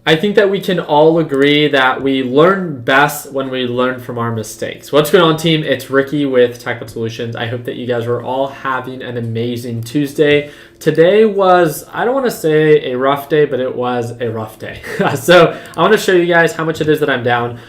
I think that we can all agree that we learn best when we learn from our mistakes. What's going on, team? It's Ricky with Tech Solutions. I hope that you guys are all having an amazing Tuesday. Today was, I don't want to say a rough day, but it was a rough day. So I want to show you guys how much it is that I'm down.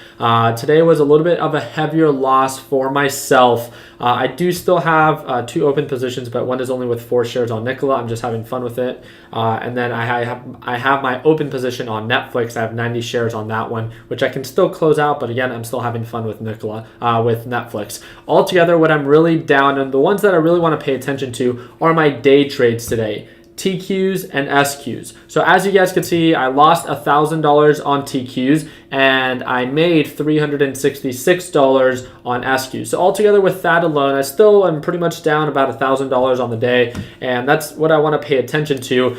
Today was a little bit of a heavier loss for myself. I do still have 2 open positions, but one is only with 4 shares on Nikola. I'm just having fun with it. And then I have my open position on Netflix. I have 90 shares on that one, which I can still close out. But again, I'm still having fun with Nikola, with Netflix. Altogether, what I'm really down, and the ones that I really want to pay attention to are my day trades today. TQs and SQs. So as you guys can see, I lost $1,000 on TQs and I made $366 on SQs. So altogether with that alone, I still am pretty much down about $1,000 on the day, and that's what I want to pay attention to.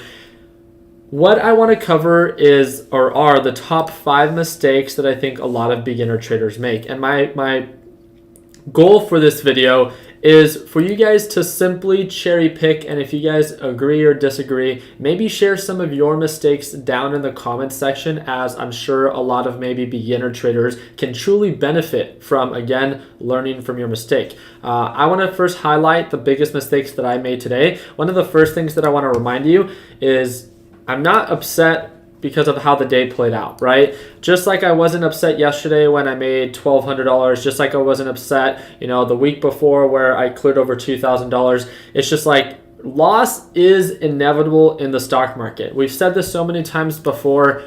What I want to cover is, or are, the top 5 mistakes that I think a lot of beginner traders make. And my goal for this video is for you guys to simply cherry pick, and if you guys agree or disagree, maybe share some of your mistakes down in the comments section, as I'm sure a lot of maybe beginner traders can truly benefit from, again, learning from your mistake. I want to first highlight the biggest mistakes that I made today. One of the first things that I want to remind you is I'm not upset because of how the day played out, right? Just like I wasn't upset yesterday when I made $1,200, just like I wasn't upset, the week before where I cleared over $2,000. It's just like loss is inevitable in the stock market. We've said this so many times before.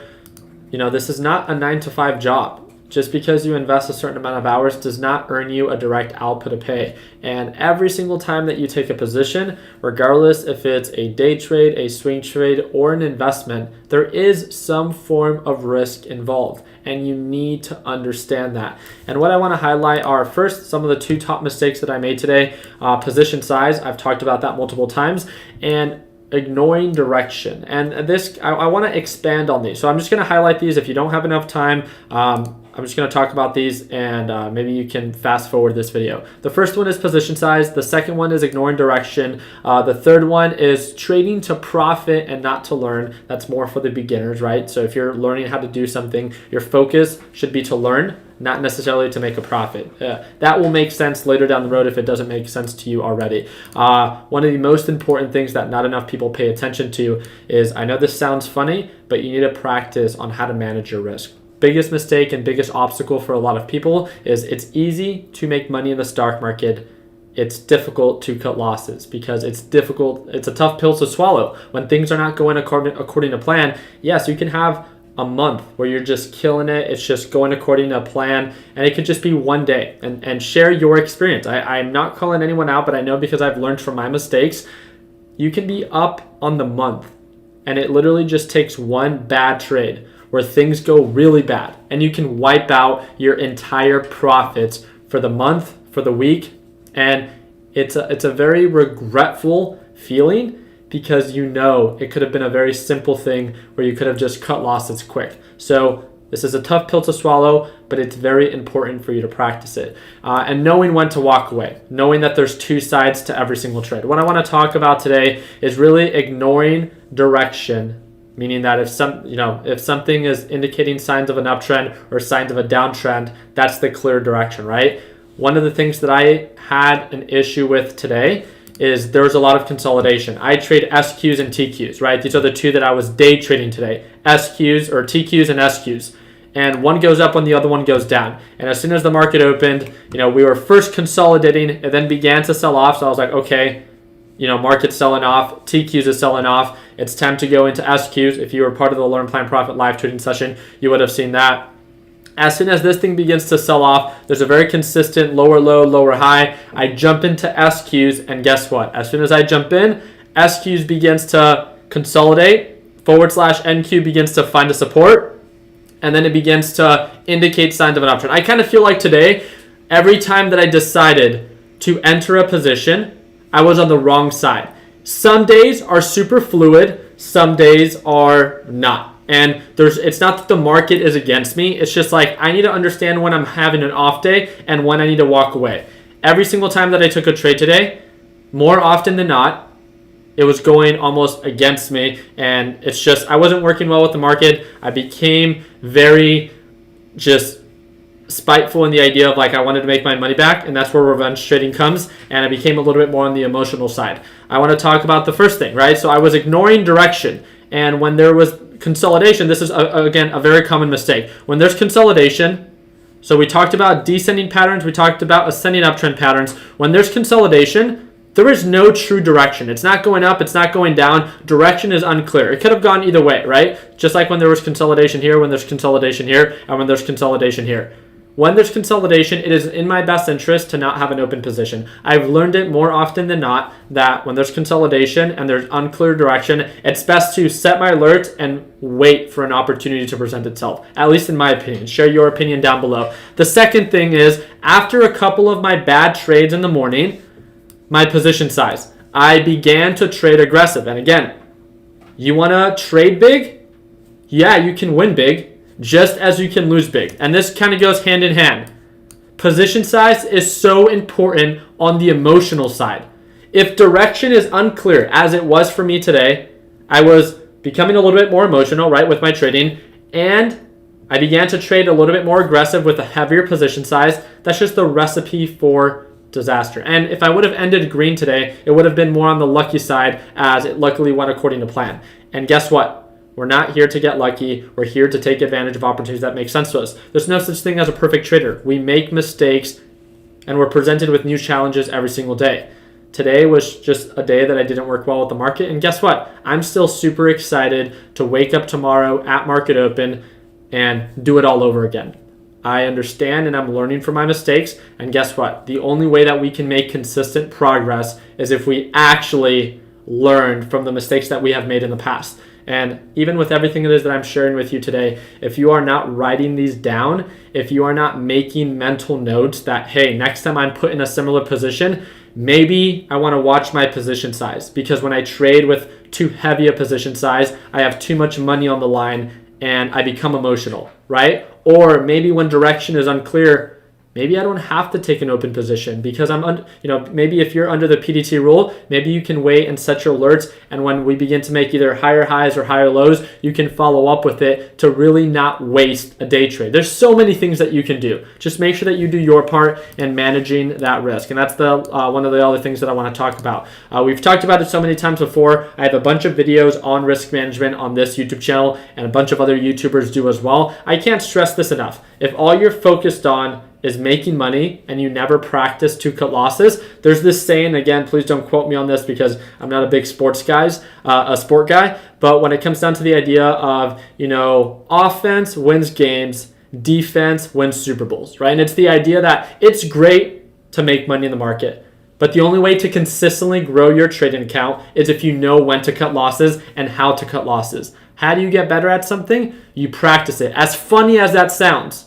This is not a 9-to-5 job. Just because you invest a certain amount of hours does not earn you a direct output of pay. And every single time that you take a position, regardless if it's a day trade, a swing trade, or an investment, there is some form of risk involved. And you need to understand that. And what I want to highlight are, first, some of the 2 top mistakes that I made today. Position size, I've talked about that multiple times. And ignoring direction. And this, I want to expand on these. So I'm just going to highlight these. If you don't have enough time, I'm just going to talk about these, and maybe you can fast forward this video. The first one is position size. The second one is ignoring direction. The third one is trading to profit and not to learn. That's more for the beginners, right? So if you're learning how to do something, your focus should be to learn, not necessarily to make a profit. That will make sense later down the road if it doesn't make sense to you already. One of the most important things that not enough people pay attention to is, I know this sounds funny, but you need to practice on how to manage your risk. Biggest mistake and biggest obstacle for a lot of people is it's easy to make money in the stock market. It's difficult to cut losses because it's difficult. It's a tough pill to swallow. When things are not going according to plan, yes, you can have a month where you're just killing it. It's just going according to plan, and it could just be one day. And share your experience. I'm not calling anyone out, but I know because I've learned from my mistakes, you can be up on the month, and it literally just takes one bad trade where things go really bad, and you can wipe out your entire profits for the month, for the week, and it's a very regretful feeling because it could have been a very simple thing where you could have just cut losses quick. So this is a tough pill to swallow, but it's very important for you to practice it. And knowing when to walk away, knowing that there's 2 sides to every single trade. What I want to talk about today is really ignoring direction, meaning that if something is indicating signs of an uptrend or signs of a downtrend, that's the clear direction, right? One of the things that I had an issue with today is there's a lot of consolidation. I trade SQs and TQs, right? These are the 2 that I was day trading today. SQs, or TQs and SQs. And one goes up when the other one goes down. And as soon as the market opened, we were first consolidating, it then began to sell off. So I was like, okay, market's selling off, TQs is selling off. It's time to go into SQs. If you were part of the Learn Plan Profit live trading session, you would have seen that. As soon as this thing begins to sell off, there's a very consistent lower low, lower high. I jump into SQs, and guess what? As soon as I jump in, SQs begins to consolidate, /NQ begins to find a support, and then it begins to indicate signs of an uptrend. I kind of feel like today, every time that I decided to enter a position, I was on the wrong side. Some days are super fluid, some days are not. And it's not that the market is against me. It's just like I need to understand when I'm having an off day and when I need to walk away. Every single time that I took a trade today, more often than not, it was going almost against me. And it's just, I wasn't working well with the market. I became very just spiteful in the idea of like I wanted to make my money back, and that's where revenge trading comes, and I became a little bit more on the emotional side. I want to talk about the first thing, right? So I was ignoring direction, and when there was consolidation, this is again a very common mistake. When there's consolidation, so we talked about descending patterns, we talked about ascending uptrend patterns. When there's consolidation, there is no true direction. It's not going up, it's not going down. Direction is unclear. It could have gone either way, right? Just like when there was consolidation here, when there's consolidation here, and when there's consolidation here. When there's consolidation, it is in my best interest to not have an open position. I've learned it more often than not that when there's consolidation and there's unclear direction, it's best to set my alerts and wait for an opportunity to present itself, at least in my opinion. Share your opinion down below. The second thing is, after a couple of my bad trades in the morning, my position size, I began to trade aggressive. And again, you want to trade big? Yeah, you can win big, just as you can lose big. And this kind of goes hand in hand. Position size is so important on the emotional side. If direction is unclear, as it was for me today, I was becoming a little bit more emotional, right, with my trading, and I began to trade a little bit more aggressive with a heavier position size. That's just the recipe for disaster. And if I would have ended green today, it would have been more on the lucky side, as it luckily went according to plan. And guess what? We're not here to get lucky. We're here to take advantage of opportunities that make sense to us. There's no such thing as a perfect trader. We make mistakes, and we're presented with new challenges every single day. Today was just a day that I didn't work well with the market. And guess what? I'm still super excited to wake up tomorrow at market open and do it all over again. I understand and I'm learning from my mistakes. And guess what? The only way that we can make consistent progress is if we actually learn from the mistakes that we have made in the past. And even with everything it is that I'm sharing with you today, if you are not writing these down, if you are not making mental notes that, hey, next time I'm put in a similar position, maybe I want to watch my position size, because when I trade with too heavy a position size, I have too much money on the line and I become emotional, right? Or maybe when direction is unclear, maybe I don't have to take an open position because maybe if you're under the PDT rule, maybe you can wait and set your alerts. And when we begin to make either higher highs or higher lows, you can follow up with it to really not waste a day trade. There's so many things that you can do. Just make sure that you do your part in managing that risk. And that's the one of the other things that I want to talk about. We've talked about it so many times before. I have a bunch of videos on risk management on this YouTube channel, and a bunch of other YouTubers do as well. I can't stress this enough. If all you're focused on is making money and you never practice to cut losses, there's this saying, again, please don't quote me on this because I'm not a big sport guy, but when it comes down to the idea of, offense wins games, defense wins Super Bowls, right? And it's the idea that it's great to make money in the market, but the only way to consistently grow your trading account is if you know when to cut losses and how to cut losses. How do you get better at something? You practice it. As funny as that sounds,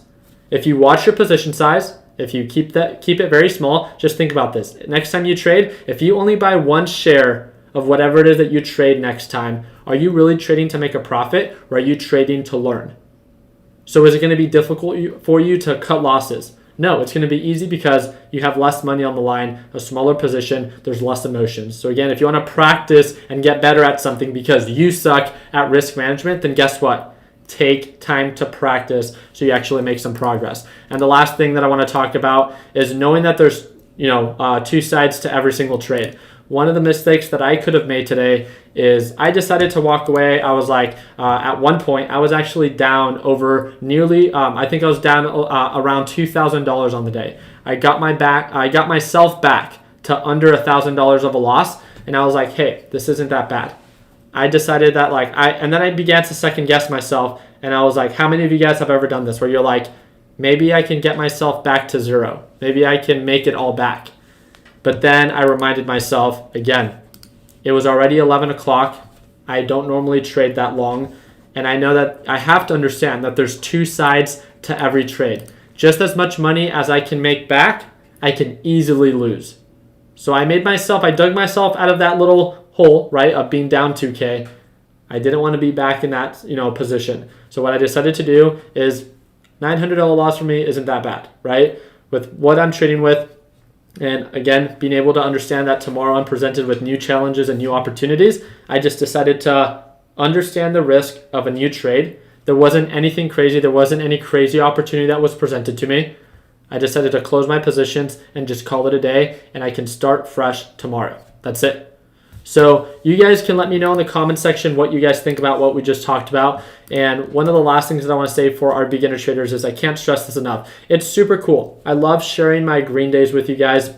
if you watch your position size, if you keep it very small, just think about this. Next time you trade, if you only buy one share of whatever it is that you trade next time, are you really trading to make a profit, or are you trading to learn? So is it going to be difficult for you to cut losses? No, it's going to be easy because you have less money on the line, a smaller position, there's less emotions. So again, if you want to practice and get better at something because you suck at risk management, then guess what? Take time to practice so you actually make some progress. And the last thing that I want to talk about is knowing that there's two sides to every single trade. One of the mistakes that I could have made today is I decided to walk away. I was like, at one point, I was actually down over nearly, I think I was down around $2,000 on the day. I got myself back to under $1,000 of a loss, and I was like, hey, this isn't that bad. I decided that and then I began to second guess myself, and I was like, how many of you guys have ever done this where you're like, maybe I can get myself back to zero. Maybe I can make it all back. But then I reminded myself, again, it was already 11 o'clock. I don't normally trade that long. And I know that I have to understand that there's two sides to every trade. Just as much money as I can make back, I can easily lose. So I dug myself out of that little hole, right, of being down 2K. I didn't want to be back in that, position. So what I decided to do is $900 loss for me isn't that bad, right? With what I'm trading with, And again, being able to understand that tomorrow I'm presented with new challenges and new opportunities, I just decided to understand the risk of a new trade. There wasn't anything crazy. There wasn't any crazy opportunity that was presented to me. I decided to close my positions and just call it a day, and I can start fresh tomorrow. That's it. So you guys can let me know in the comment section what you guys think about what we just talked about. And one of the last things that I want to say for our beginner traders is I can't stress this enough. It's super cool. I love sharing my green days with you guys.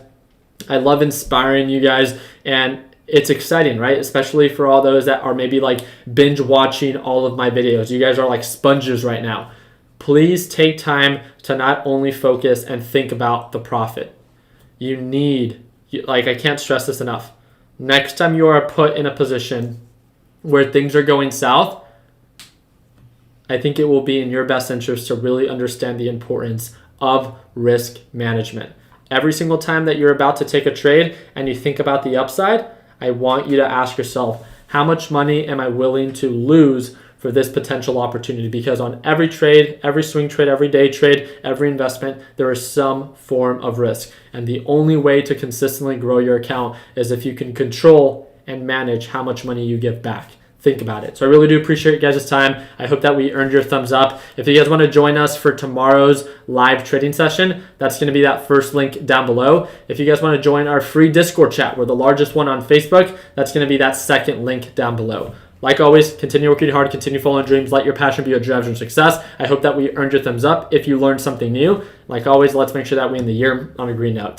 I love inspiring you guys, and it's exciting, right? Especially for all those that are maybe like binge watching all of my videos. You guys are like sponges right now. Please take time to not only focus and think about the profit. I can't stress this enough. Next time you are put in a position where things are going south, I think it will be in your best interest to really understand the importance of risk management. Every single time that you're about to take a trade and you think about the upside, I want you to ask yourself, how much money am I willing to lose for this potential opportunity? Because on every trade, every swing trade, every day trade, every investment, there is some form of risk. And the only way to consistently grow your account is if you can control and manage how much money you give back. Think about it. So I really do appreciate you guys' time. I hope that we earned your thumbs up. If you guys want to join us for tomorrow's live trading session, that's going to be that first link down below. If you guys want to join our free Discord chat, we're the largest one on Facebook, that's going to be that second link down below. Like always, continue working hard, continue following dreams, let your passion be your drive to success. I hope that we earned your thumbs up if you learned something new. Like always, let's make sure that we end the year on a green note.